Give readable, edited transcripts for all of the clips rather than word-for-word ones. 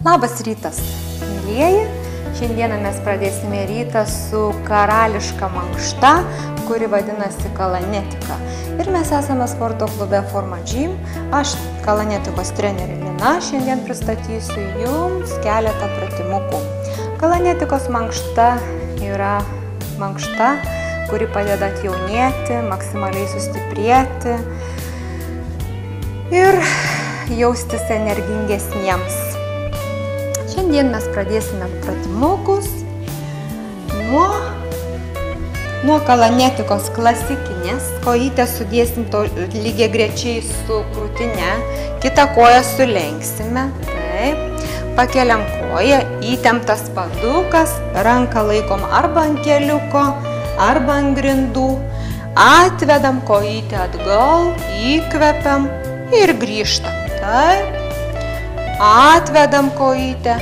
Labas rytas, mylieji. Šiandieną mes pradėsime rytą su karališka mankšta, kuri vadinasi kalanetika. Ir mes esame sporto klube Forma Gym. Aš, kalanetikos trenerė Lina, šiandien pristatysiu jums keletą pratimukų. Kalanetikos mankšta yra mankšta, kuri padeda atjaunėti, maksimaliai sustiprėti ir jaustis energingesniems. Šiandien mes pradėsime pratimukus nuo kalanetikos klasikinės. Kojytę sudėsim lygiagrečiai su krūtine, kitą koją sulenksime. Taip. Pakeliam koją, įtemptas padukas, ranką laikom arba ant keliuko, arba ant grindų. Atvedam kojytę atgal, įkvepiam ir grįžtam. Taip. Atvedam kojytę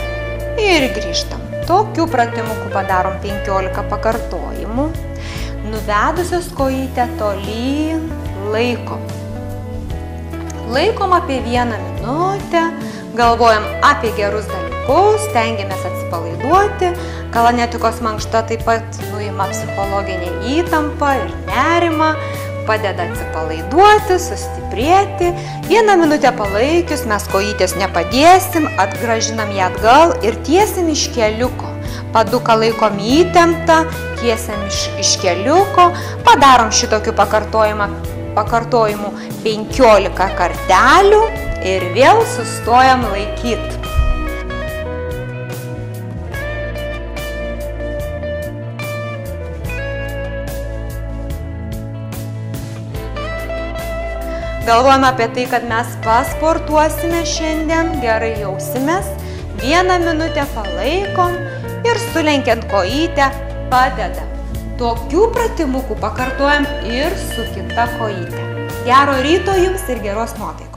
ir grįžtam. Tokių pratimukų padarom 15 pakartojimų. Nuvedusios kojytę tolyn laikom. Laikom apie 1 minutę, galvojam apie gerus dalykus, stengiamės atsipalaiduoti. Kalanetikos mankšta taip pat nuima psichologinę įtampą ir nerimą, padeda atsipalaiduoti, sustiprėti. 1 minutę palaikius mes kojytės nepadėsim, atgrąžinam ją atgal ir tiesim iš keliuko. Paduką laikom įtemptą, tiesiam iš keliuko. Padarom šitokių pakartojimų 15 kartelių ir vėl sustojam laikyti. Galvojame apie tai, kad mes pasportuosime šiandien, gerai jausimės. 1 minutę palaikom ir sulenkiant kojytę padedam. Tokių pratimukų pakartojam ir su kita kojyte. Gero ryto jums ir geros nuotaikos.